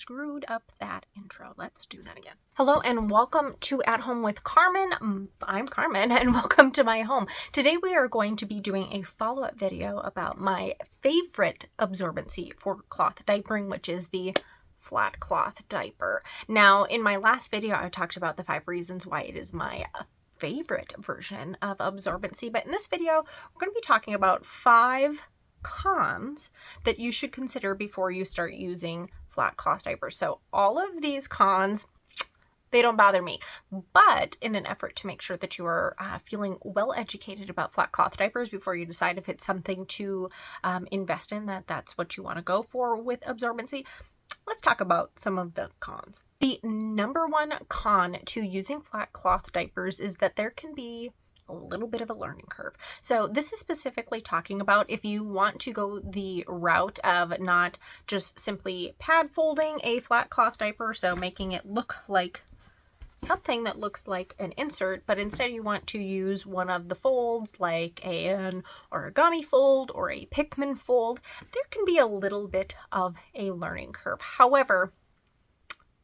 screwed up that intro. Let's do that again. Hello and welcome to At Home with Carmen. I'm Carmen and welcome to my home. Today we are going to be doing a follow-up video about my favorite absorbency for cloth diapering, which is the flat cloth diaper. Now, in my last video, I talked about the 5 reasons why it is my favorite version of absorbency, but in this video, we're going to be talking about 5 cons that you should consider before you start using flat cloth diapers. So all of these cons, they don't bother me, but in an effort to make sure that you are feeling well educated about flat cloth diapers before you decide if it's something to invest in, that's what you want to go for with absorbency, let's talk about some of the cons. The number one con to using flat cloth diapers is that there can be a little bit of a learning curve. So this is specifically talking about if you want to go the route of not just simply pad folding a flat cloth diaper, so making it look like something that looks like an insert, but instead you want to use one of the folds like an origami fold or a Pikmin fold, there can be a little bit of a learning curve. However,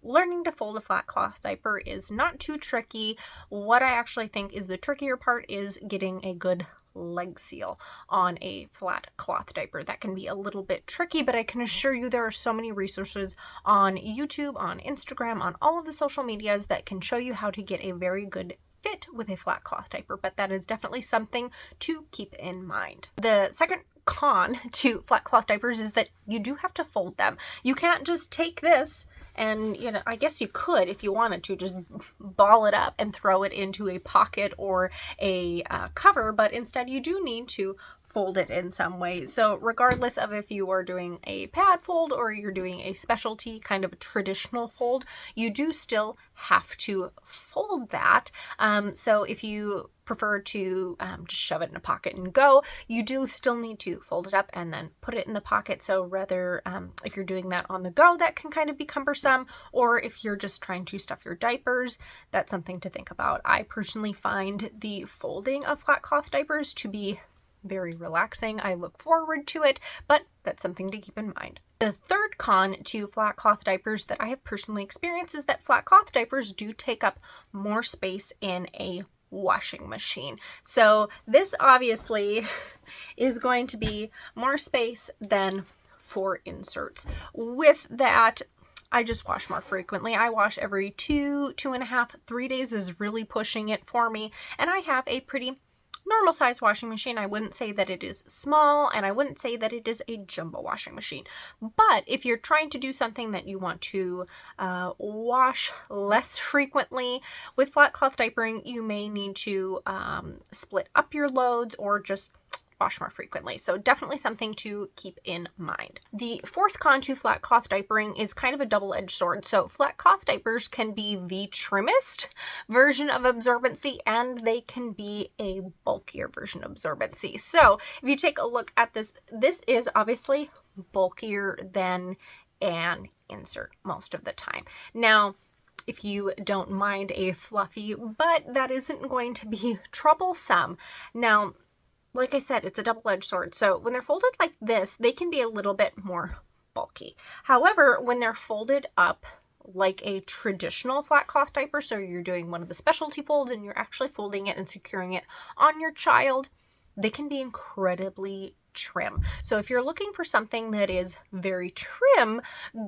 learning to fold a flat cloth diaper is not too tricky. What I actually think is the trickier part is getting a good leg seal on a flat cloth diaper. That can be a little bit tricky, but I can assure you there are so many resources on YouTube, on Instagram, on all of the social medias that can show you how to get a very good fit with a flat cloth diaper, but that is definitely something to keep in mind. The second con to flat cloth diapers is that you do have to fold them. You can't just take this and, I guess you could, if you wanted to, just ball it up and throw it into a pocket or a cover, but instead you do need to fold it in some way. So regardless of if you are doing a pad fold or you're doing a specialty kind of a traditional fold, you do still have to fold that. So if you prefer to just shove it in a pocket and go, you do still need to fold it up and then put it in the pocket. So rather, if you're doing that on the go, that can kind of be cumbersome, or if you're just trying to stuff your diapers, that's something to think about. I personally find the folding of flat cloth diapers to be very relaxing. I look forward to it, but that's something to keep in mind. The third con to flat cloth diapers that I have personally experienced is that flat cloth diapers do take up more space in a washing machine. So this obviously is going to be more space than for inserts. With that, I just wash more frequently. I wash every 2.5, 3 days is really pushing it for me. And I have a pretty normal size washing machine. I wouldn't say that it is small, and I wouldn't say that it is a jumbo washing machine. But if you're trying to do something that you want to wash less frequently with flat cloth diapering, you may need to split up your loads or just wash more frequently. So definitely something to keep in mind. The fourth con to flat cloth diapering is kind of a double-edged sword. So flat cloth diapers can be the trimmest version of absorbency, and they can be a bulkier version of absorbency. So if you take a look at this, this is obviously bulkier than an insert most of the time. Now, if you don't mind a fluffy butt, that isn't going to be troublesome. Now, like I said, it's a double-edged sword. So when they're folded like this, they can be a little bit more bulky. However, when they're folded up like a traditional flat cloth diaper, so you're doing one of the specialty folds and you're actually folding it and securing it on your child, they can be incredibly trim. So if you're looking for something that is very trim,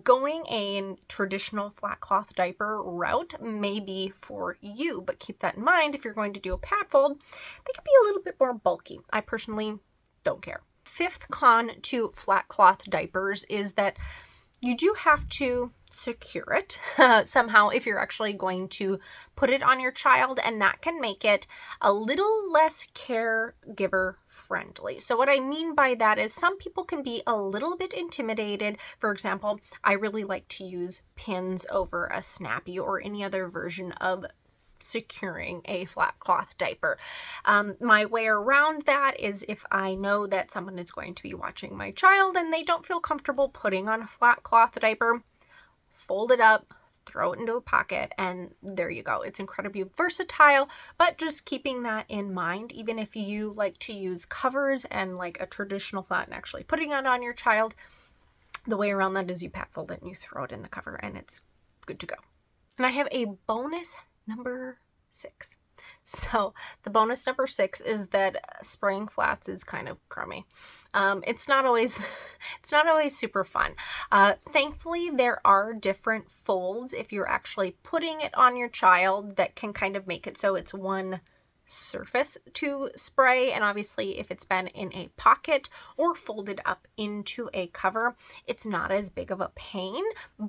going a traditional flat cloth diaper route may be for you, but keep that in mind. If you're going to do a pad fold, they can be a little bit more bulky. I personally don't care. Fifth con to flat cloth diapers is that you do have to secure it somehow if you're actually going to put it on your child, and that can make it a little less caregiver friendly. So what I mean by that is some people can be a little bit intimidated. For example, I really like to use pins over a snappy or any other version of securing a flat cloth diaper. My way around that is if I know that someone is going to be watching my child and they don't feel comfortable putting on a flat cloth diaper, fold it up, throw it into a pocket, and there you go. It's incredibly versatile, but just keeping that in mind, even if you like to use covers and like a traditional flat and actually putting it on your child, The way around that is you pat fold it and you throw it in the cover and it's good to go. And I have a bonus number 6. So the bonus number 6 is that spraying flats is kind of crummy. It's not always super fun. Thankfully, there are different folds if you're actually putting it on your child that can kind of make it so it's one surface to spray, and obviously if it's been in a pocket or folded up into a cover, it's not as big of a pain.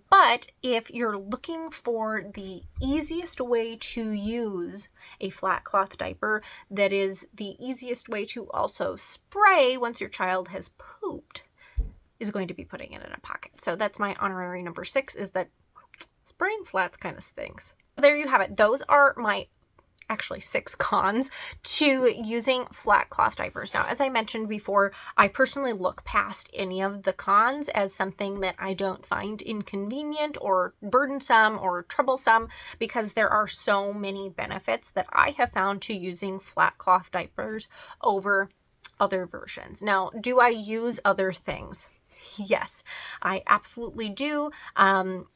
But if you're looking for the easiest way to use a flat cloth diaper that is the easiest way to also spray once your child has pooped, is going to be putting it in a pocket. So that's my honorary number 6, is that spraying flats kind of stinks. There you have it. Those are my actually 6 cons to using flat cloth diapers. Now, as I mentioned before, I personally look past any of the cons as something that I don't find inconvenient or burdensome or troublesome, because there are so many benefits that I have found to using flat cloth diapers over other versions. Now, do I use other things? Yes, I absolutely do.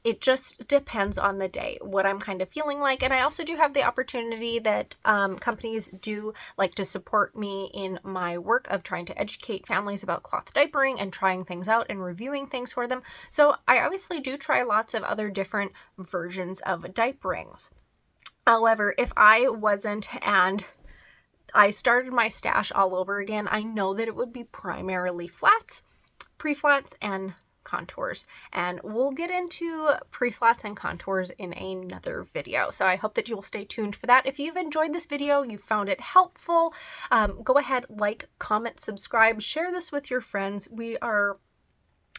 It just depends on the day, what I'm kind of feeling like. And I also do have the opportunity that companies do like to support me in my work of trying to educate families about cloth diapering and trying things out and reviewing things for them. So I obviously do try lots of other different versions of diaperings. However, if I wasn't and I started my stash all over again, I know that it would be primarily flats, pre-flats, and contours, and we'll get into pre-flats and contours in another video. So I hope that you will stay tuned for that. If you've enjoyed this video, you found it helpful, go ahead, like, comment, subscribe, share this with your friends. We are,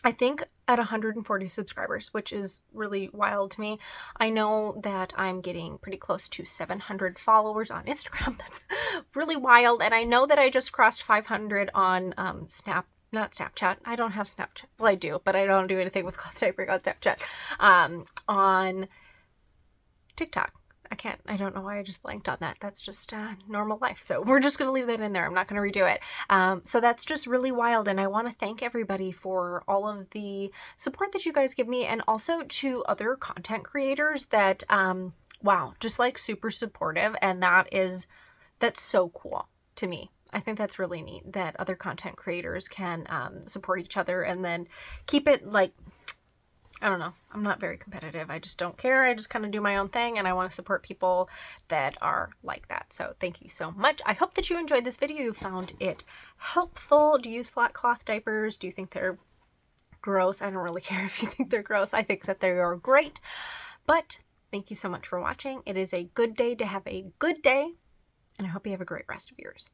I think, at 140 subscribers, which is really wild to me. I know that I'm getting pretty close to 700 followers on Instagram. That's really wild. And I know that I just crossed 500 on not Snapchat. I don't have Snapchat. Well, I do, but I don't do anything with cloth diapering on Snapchat. On TikTok. I don't know why I just blanked on that. That's just normal life. So we're just going to leave that in there. I'm not going to redo it. So that's just really wild. And I want to thank everybody for all of the support that you guys give me, and also to other content creators that, wow, just like super supportive. And that's so cool to me. I think that's really neat that other content creators can support each other and then keep it like, I don't know, I'm not very competitive. I just don't care. I just kind of do my own thing, and I want to support people that are like that. So thank you so much. I hope that you enjoyed this video. You found it helpful. Do you use flat cloth diapers? Do you think they're gross? I don't really care if you think they're gross. I think that they are great. But thank you so much for watching. It is a good day to have a good day, and I hope you have a great rest of yours.